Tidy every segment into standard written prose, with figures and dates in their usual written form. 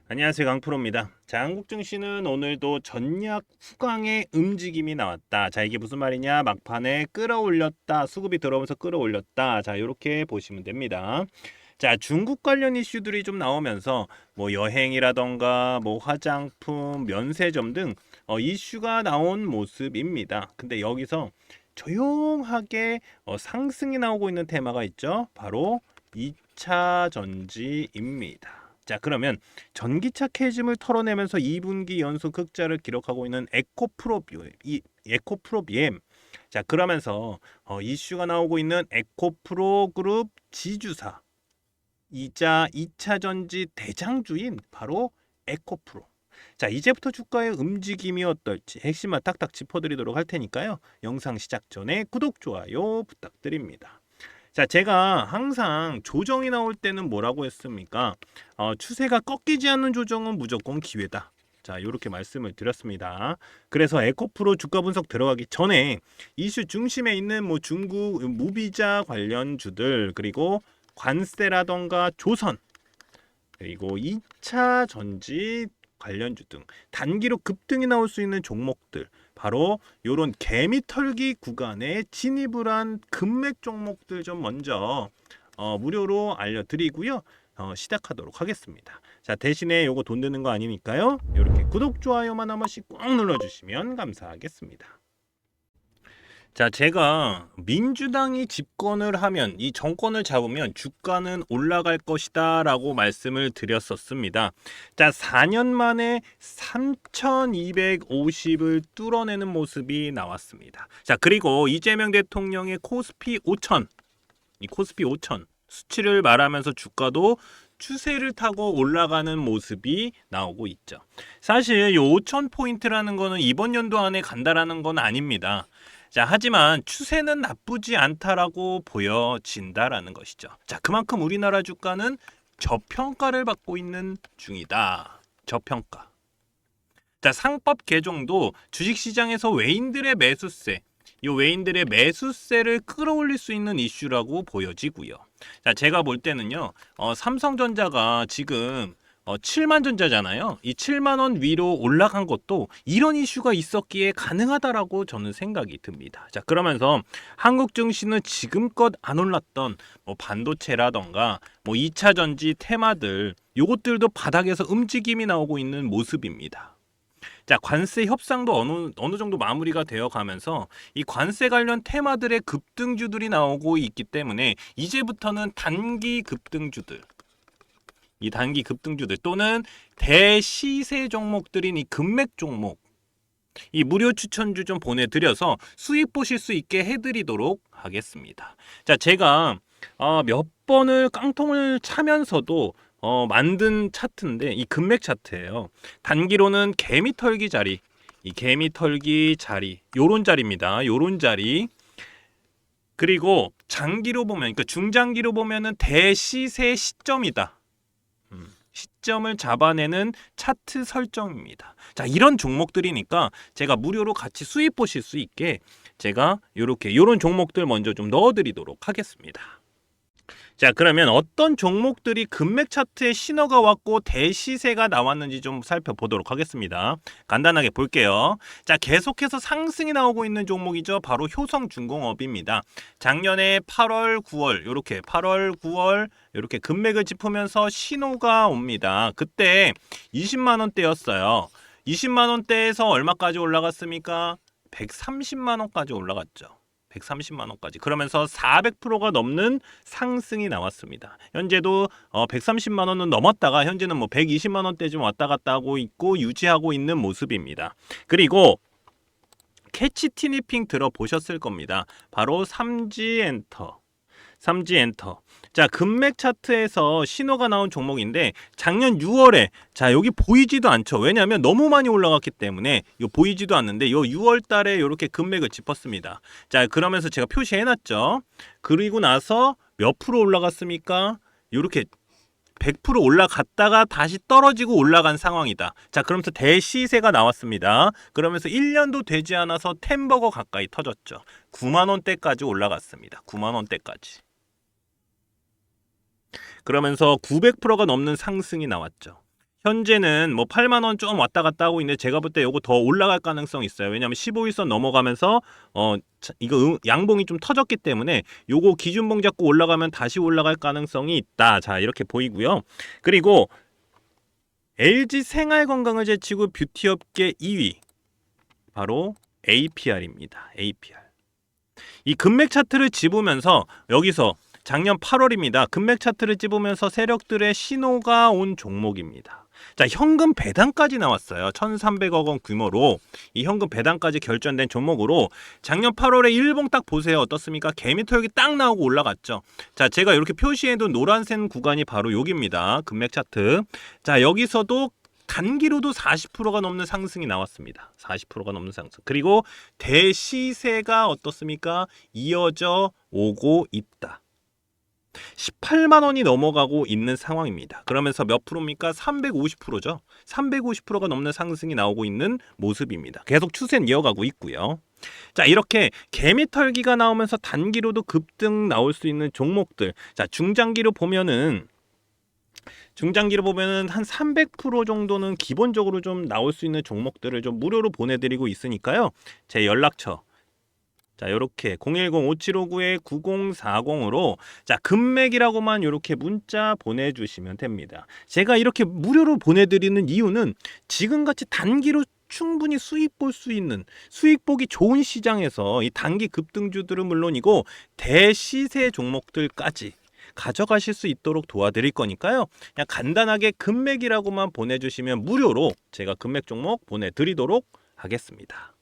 안녕하세요, 강프로입니다. 자, 한국 증시는 오늘도 전략 후강의 움직임이 나왔다. 자, 이게 무슨 말이냐? 막판에 끌어올렸다. 수급이 들어오면서 끌어올렸다. 자, 이렇게 보시면 됩니다. 자, 중국 관련 이슈들이 좀 나오면서 뭐 여행이라던가 뭐 화장품, 면세점 등 이슈가 나온 모습입니다. 근데 여기서 조용하게 상승이 나오고 있는 테마가 있죠. 바로 2차 전지입니다. 자, 그러면 전기차 캐즘을 털어내면서 2분기 연속 흑자를 기록하고 있는 에코프로 BM. 자, 그러면서 이슈가 나오고 있는 에코프로 그룹 지주사 이자 2차 전지 대장주인 바로 에코프로. 자, 이제부터 주가의 움직임이 어떨지 핵심만 딱딱 짚어드리도록 할 테니까요. 영상 시작 전에 구독, 좋아요 부탁드립니다. 자, 제가 항상 조정이 나올 때는 뭐라고 했습니까? 추세가 꺾이지 않는 조정은 무조건 기회다. 자, 이렇게 말씀을 드렸습니다. 그래서 에코프로 주가 분석 들어가기 전에 이슈 중심에 있는 뭐 중국 무비자 관련주들, 그리고 관세라던가 조선, 그리고 2차 전지 관련주 등 단기로 급등이 나올 수 있는 종목들, 바로 요런 개미털기 구간에 진입을 한 금맥 종목들 좀 먼저 무료로 알려드리고요. 시작하도록 하겠습니다. 자, 대신에 요거 돈 드는 거 아니니까요. 이렇게 구독, 좋아요만 한 번씩 꼭 눌러주시면 감사하겠습니다. 자, 제가 민주당이 집권을 하면, 이 정권을 잡으면 주가는 올라갈 것이다 라고 말씀을 드렸었습니다. 자, 4년 만에 3250을 뚫어내는 모습이 나왔습니다. 자, 그리고 이재명 대통령의 코스피 5000, 이 코스피 5000 수치를 말하면서 주가도 추세를 타고 올라가는 모습이 나오고 있죠. 사실 이 5000포인트라는 거는 이번 연도 안에 간다라는 건 아닙니다. 자, 하지만 추세는 나쁘지 않다라고 보여진다라는 것이죠. 자, 그만큼 우리나라 주가는 저평가를 받고 있는 중이다. 저평가. 자, 상법 개정도 주식시장에서 외인들의 매수세, 이 외인들의 매수세를 끌어올릴 수 있는 이슈라고 보여지고요. 자, 제가 볼 때는요, 삼성전자가 지금 7만 전자잖아요. 이 7만 원 위로 올라간 것도 이런 이슈가 있었기에 가능하다라고 저는 생각이 듭니다. 자, 그러면서 한국 증시는 지금껏 안 올랐던 뭐 반도체라던가 뭐 2차 전지 테마들, 요것들도 바닥에서 움직임이 나오고 있는 모습입니다. 자, 관세 협상도 어느 정도 마무리가 되어 가면서 이 관세 관련 테마들의 급등주들이 나오고 있기 때문에 이제부터는 단기 급등주들, 이 단기 급등주들 또는 대시세 종목들인 이 금맥 종목, 이 무료 추천주 좀 보내드려서 수익 보실 수 있게 해드리도록 하겠습니다. 자, 제가 몇 번을 깡통을 차면서도 만든 차트인데, 이 금맥 차트예요. 단기로는 개미털기 자리, 이 개미털기 자리, 요런 자리입니다. 요런 자리. 그리고 장기로 보면, 그러니까 중장기로 보면은 대시세 시점이다. 시점을 잡아내는 차트 설정입니다. 자, 이런 종목들이니까 제가 무료로 같이 수익 보실 수 있게 제가 요런 종목들 먼저 좀 넣어드리도록 하겠습니다. 자, 그러면 어떤 종목들이 금맥 차트에 신호가 왔고 대시세가 나왔는지 좀 살펴보도록 하겠습니다. 간단하게 볼게요. 자, 계속해서 상승이 나오고 있는 종목이죠. 바로 효성중공업입니다. 작년에 8월, 9월 이렇게 8월, 9월 이렇게 금맥을 짚으면서 신호가 옵니다. 그때 20만 원대였어요. 20만 원대에서 얼마까지 올라갔습니까? 130만 원까지 올라갔죠. 130만 원까지. 그러면서 400%가 넘는 상승이 나왔습니다. 현재도 130만 원은 넘었다가 현재는 뭐 120만 원대쯤 왔다 갔다 하고 있고 유지하고 있는 모습입니다. 그리고 캐치 티니핑 들어보셨을 겁니다. 바로 삼지엔터. 자, 금맥 차트에서 신호가 나온 종목인데 작년 6월에, 자, 여기 보이지도 않죠. 왜냐하면 너무 많이 올라갔기 때문에 요 보이지도 않는데 요 6월 달에 이렇게 금맥을 짚었습니다. 자, 그러면서 제가 표시해놨죠. 그리고 나서 몇 프로 올라갔습니까? 이렇게 100% 올라갔다가 다시 떨어지고 올라간 상황이다. 자, 그러면서 대시세가 나왔습니다. 그러면서 1년도 되지 않아서 템버거 가까이 터졌죠. 9만 원대까지 올라갔습니다. 9만 원대까지. 그러면서 900%가 넘는 상승이 나왔죠. 현재는 뭐 8만 원 좀 왔다 갔다 하고 있는데 제가 볼 때 요거 더 올라갈 가능성이 있어요. 왜냐하면 15일선 넘어가면서 이거 양봉이 좀 터졌기 때문에 요거 기준봉 잡고 올라가면 다시 올라갈 가능성이 있다. 자, 이렇게 보이고요. 그리고 LG 생활건강을 제치고 뷰티업계 2위 바로 APR입니다. APR. 이 금맥 차트를 집으면서 여기서 작년 8월입니다. 금맥 차트를 집으면서 세력들의 신호가 온 종목입니다. 자, 현금 배당까지 나왔어요. 1,300억 원 규모로 이 현금 배당까지 결정된 종목으로 작년 8월에 일봉 딱 보세요. 어떻습니까? 개미털기 딱 나오고 올라갔죠. 자, 제가 이렇게 표시해둔 노란색 구간이 바로 여기입니다. 금맥 차트. 자, 여기서도 단기로도 40%가 넘는 상승이 나왔습니다. 40%가 넘는 상승. 그리고 대시세가 어떻습니까? 이어져 오고 있다. 18만 원이 넘어가고 있는 상황입니다. 그러면서 몇 프로입니까? 350%죠. 350%가 넘는 상승이 나오고 있는 모습입니다. 계속 추세는 이어가고 있고요. 자, 이렇게 개미털기가 나오면서 단기로도 급등 나올 수 있는 종목들. 자, 중장기로 보면은 한 300% 정도는 기본적으로 좀 나올 수 있는 종목들을 좀 무료로 보내드리고 있으니까요. 제 연락처. 자, 요렇게 010-5759-9040으로 자, 금맥이라고만 요렇게 문자 보내주시면 됩니다. 제가 이렇게 무료로 보내드리는 이유는 지금같이 단기로 충분히 수익 볼 수 있는 수익 보기 좋은 시장에서 이 단기 급등주들은 물론이고 대시세 종목들까지 가져가실 수 있도록 도와드릴 거니까요. 그냥 간단하게 금맥이라고만 보내주시면 무료로 제가 금맥 종목 보내드리도록 하겠습니다.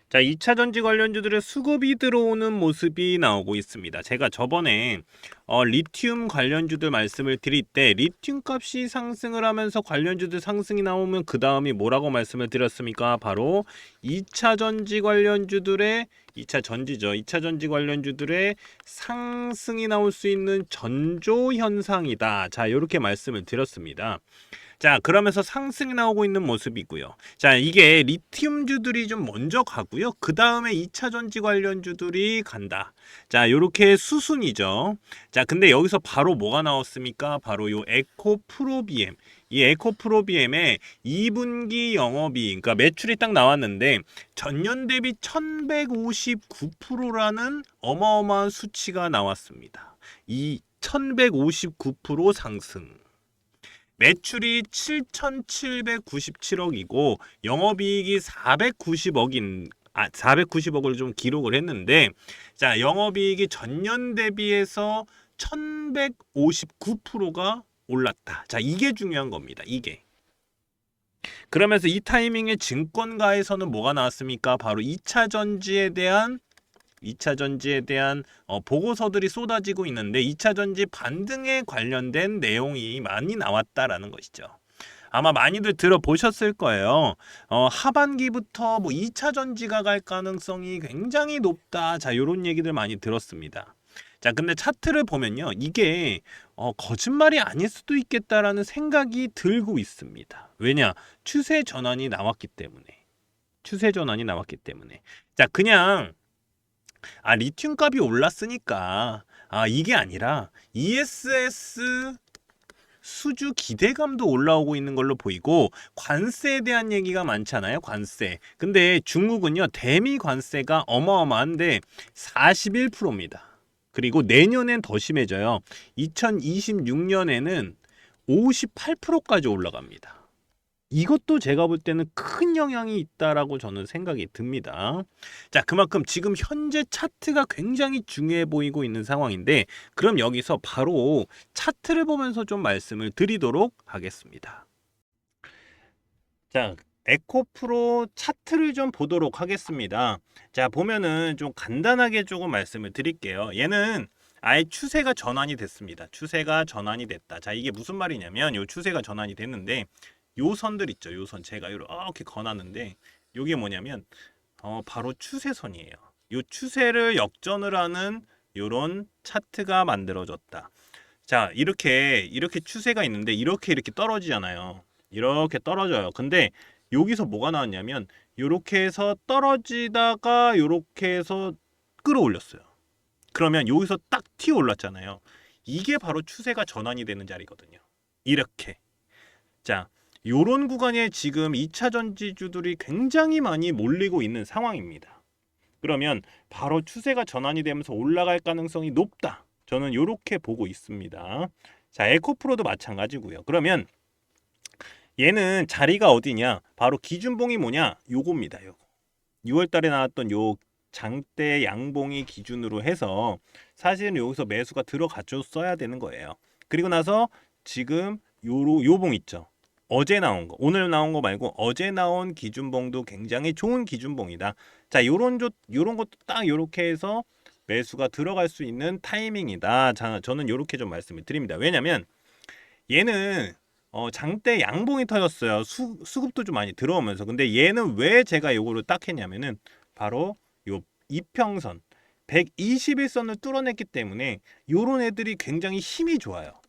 자, 2차 전지 관련주들의 수급이 들어오는 모습이 나오고 있습니다. 제가 저번에 리튬 관련주들 말씀을 드릴 때 리튬 값이 상승을 하면서 관련주들 상승이 나오면 그 다음이 뭐라고 말씀을 드렸습니까? 바로 2차 전지 관련주들의 2차 전지죠. 2차 전지 관련주들의 상승이 나올 수 있는 전조 현상이다. 자, 이렇게 말씀을 드렸습니다. 자, 그러면서 상승이 나오고 있는 모습이고요. 자, 이게 리튬주들이 좀 먼저 가고요. 그 다음에 2차 전지 관련주들이 간다. 자, 요렇게 수순이죠. 자, 근데 여기서 바로 뭐가 나왔습니까? 바로 요 에코프로비엠. 이 에코프로비엠의 2분기 영업이익, 그러니까 매출이 딱 나왔는데 전년 대비 1159%라는 어마어마한 수치가 나왔습니다. 이 1159% 상승. 매출이 7,797억이고 영업이익이 490억을 좀 기록을 했는데 자, 영업이익이 전년 대비해서 1,159%가 올랐다. 자, 이게 중요한 겁니다. 이게. 그러면서 이 타이밍에 증권가에서는 뭐가 나왔습니까? 바로 2차 전지에 대한 보고서들이 쏟아지고 있는데 2차 전지 반등에 관련된 내용이 많이 나왔다라는 것이죠. 아마 많이들 들어보셨을 거예요. 하반기부터 뭐 2차 전지가 갈 가능성이 굉장히 높다. 자, 이런 얘기들 많이 들었습니다. 자, 근데 차트를 보면요. 이게 거짓말이 아닐 수도 있겠다라는 생각이 들고 있습니다. 왜냐? 추세 전환이 나왔기 때문에. 자, 그냥 리튬 값이 올랐으니까 이게 아니라 ESS 수주 기대감도 올라오고 있는 걸로 보이고 관세에 대한 얘기가 많잖아요. 관세. 근데 중국은요. 대미 관세가 어마어마한데 41%입니다. 그리고 내년엔 더 심해져요. 2026년에는 58%까지 올라갑니다. 이것도 제가 볼 때는 큰 영향이 있다라고 저는 생각이 듭니다. 자, 그만큼 지금 현재 차트가 굉장히 중요해 보이고 있는 상황인데 그럼 여기서 바로 차트를 보면서 좀 말씀을 드리도록 하겠습니다. 자, 에코프로 차트를 좀 보도록 하겠습니다. 자, 보면은 좀 간단하게 조금 말씀을 드릴게요. 얘는 아예 추세가 전환이 됐습니다. 추세가 전환이 됐다. 자, 이게 무슨 말이냐면 요 추세가 전환이 됐는데 요 선들 있죠. 요 선 제가 이렇게 거놨는데 요게 뭐냐면 바로 추세선이에요. 요 추세를 역전을 하는 요런 차트가 만들어졌다. 자, 이렇게 추세가 있는데 이렇게 떨어지잖아요. 이렇게 떨어져요. 근데 여기서 뭐가 나왔냐면 요렇게 해서 떨어지다가 요렇게 해서 끌어올렸어요. 그러면 여기서 딱 튀어 올랐잖아요. 이게 바로 추세가 전환이 되는 자리거든요. 이렇게. 자, 요런 구간에 지금 2차 전지주들이 굉장히 많이 몰리고 있는 상황입니다. 그러면 바로 추세가 전환이 되면서 올라갈 가능성이 높다. 저는 이렇게 보고 있습니다. 자, 에코프로도 마찬가지고요. 그러면 얘는 자리가 어디냐? 바로 기준봉이 뭐냐? 요겁니다. 요거. 6월 달에 나왔던 요 장대 양봉이 기준으로 해서 사실은 여기서 매수가 들어가줬어야 되는 거예요. 그리고 나서 지금 요 봉 있죠. 어제 나온 거, 오늘 나온 거 말고 어제 나온 기준봉도 굉장히 좋은 기준봉이다. 자, 요런 것도 딱 요렇게 해서 매수가 들어갈 수 있는 타이밍이다. 자, 저는 요렇게 좀 말씀을 드립니다. 왜냐면 얘는 장대 양봉이 터졌어요. 수급도 좀 많이 들어오면서. 근데 얘는 왜 제가 요거를 딱 했냐면은 바로 요 이평선 121선을 뚫어냈기 때문에 요런 애들이 굉장히 힘이 좋아요.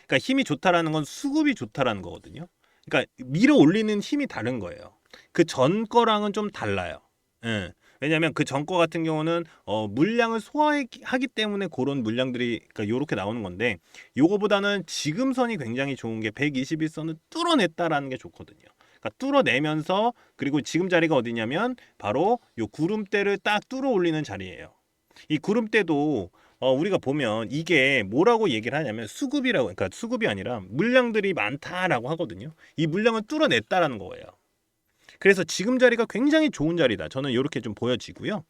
그러니까 힘이 좋다라는 건 수급이 좋다라는 거거든요. 그러니까 밀어 올리는 힘이 다른 거예요. 그 전 거랑은 좀 달라요. 예. 왜냐하면 그 전 거 같은 경우는 물량을 소화하기 때문에 그런 물량들이 그러니까 요렇게 나오는 건데 요거보다는 지금 선이 굉장히 좋은 게 121선을 뚫어냈다라는 게 좋거든요. 그러니까 뚫어내면서 그리고 지금 자리가 어디냐면 바로 요 구름대를 딱 뚫어 올리는 자리예요. 이 구름대도 우리가 보면 이게 뭐라고 얘기를 하냐면 수급이라고 그러니까 수급이 아니라 물량들이 많다라고 하거든요. 이 물량을 뚫어냈다라는 거예요. 그래서 지금 자리가 굉장히 좋은 자리다. 저는 이렇게 좀 보여지고요.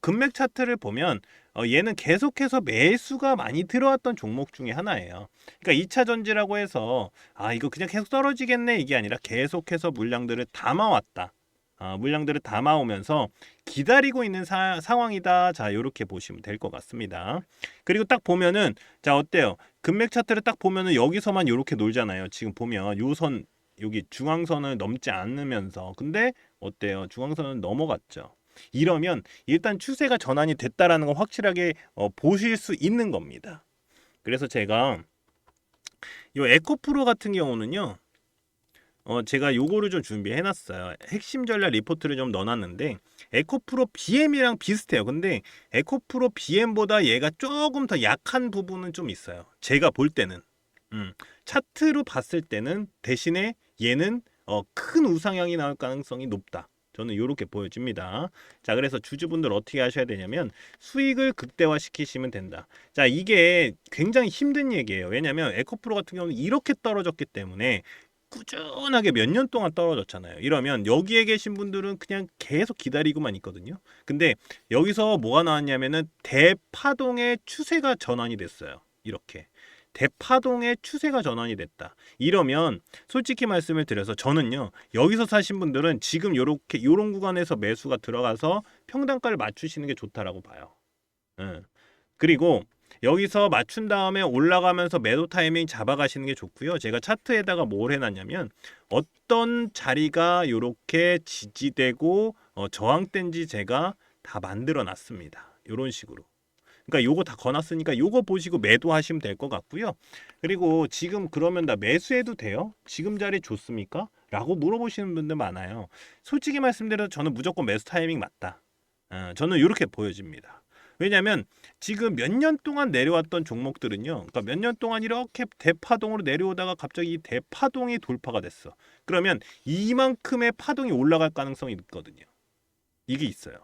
금맥 차트를 보면 얘는 계속해서 매수가 많이 들어왔던 종목 중에 하나예요. 그러니까 2차 전지라고 해서 이거 그냥 계속 떨어지겠네 이게 아니라 계속해서 물량들을 담아왔다. 물량들을 담아오면서 기다리고 있는 상황이다. 자, 이렇게 보시면 될 것 같습니다. 그리고 딱 보면은 자 어때요? 금맥 차트를 딱 보면은 여기서만 이렇게 놀잖아요. 지금 보면 요선 여기 중앙선을 넘지 않으면서 근데 어때요? 중앙선은 넘어갔죠. 이러면 일단 추세가 전환이 됐다라는 걸 확실하게 보실 수 있는 겁니다. 그래서 제가 요 에코프로 같은 경우는요. 제가 요거를 좀 준비해 놨어요. 핵심 전략 리포트를 좀 넣어놨는데 에코프로 BM이랑 비슷해요. 근데 에코프로 BM보다 얘가 조금 더 약한 부분은 좀 있어요. 제가 볼 때는 차트로 봤을 때는 대신에 얘는 큰 우상향이 나올 가능성이 높다. 저는 이렇게 보여집니다. 자, 그래서 주주분들 어떻게 하셔야 되냐면 수익을 극대화시키시면 된다. 자, 이게 굉장히 힘든 얘기예요. 왜냐하면 에코프로 같은 경우는 이렇게 떨어졌기 때문에 꾸준하게 몇 년 동안 떨어졌잖아요. 이러면 여기에 계신 분들은 그냥 계속 기다리고만 있거든요. 근데 여기서 뭐가 나왔냐면은 대파동의 추세가 전환이 됐어요. 이렇게. 대파동의 추세가 전환이 됐다. 이러면 솔직히 말씀을 드려서 저는요. 여기서 사신 분들은 지금 요런 구간에서 매수가 들어가서 평단가를 맞추시는 게 좋다라고 봐요. 그리고 여기서 맞춘 다음에 올라가면서 매도 타이밍 잡아가시는 게 좋고요. 제가 차트에다가 뭘 해놨냐면 어떤 자리가 이렇게 지지되고 저항된지 제가 다 만들어 놨습니다. 이런 식으로. 그러니까 요거 다 거놨으니까 요거 보시고 매도하시면 될 것 같고요. 그리고 지금 그러면 나 매수해도 돼요? 지금 자리 좋습니까? 라고 물어보시는 분들 많아요. 솔직히 말씀드려서 저는 무조건 매수 타이밍 맞다. 저는 이렇게 보여집니다. 왜냐하면 지금 몇 년 동안 내려왔던 종목들은요. 그러니까 몇 년 동안 이렇게 대파동으로 내려오다가 갑자기 이 대파동이 돌파가 됐어. 그러면 이만큼의 파동이 올라갈 가능성이 있거든요. 이게 있어요.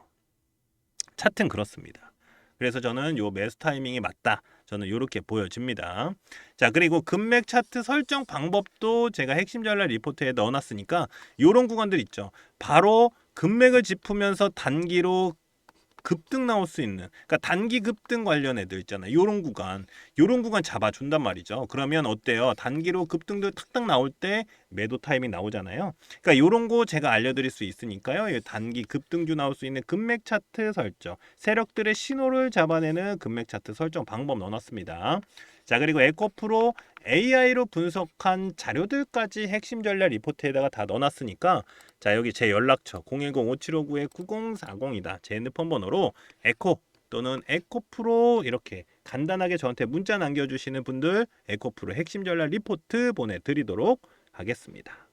차트는 그렇습니다. 그래서 저는 요 매수 타이밍이 맞다. 저는 이렇게 보여집니다. 자, 그리고 금맥 차트 설정 방법도 제가 핵심 전략 리포트에 넣어놨으니까 요런 구간들 있죠. 바로 금맥을 짚으면서 단기로 급등 나올 수 있는 그러니까 단기 급등 관련 애들 있잖아요. 요런 구간 잡아준단 말이죠. 그러면 어때요? 단기로 급등도 탁탁 나올 때 매도 타이밍 나오잖아요. 그러니까 요런 거 제가 알려드릴 수 있으니까요. 단기 급등주 나올 수 있는 금맥 차트 설정 세력들의 신호를 잡아내는 금맥 차트 설정 방법 넣어놨습니다. 자, 그리고 에코프로 AI로 분석한 자료들까지 핵심 전략 리포트에다가 다 넣어놨으니까 자, 여기 제 연락처 010-5759-9040이다. 제 핸드폰 번호로 에코 또는 에코프로 이렇게 간단하게 저한테 문자 남겨주시는 분들 에코프로 핵심 전략 리포트 보내드리도록 하겠습니다.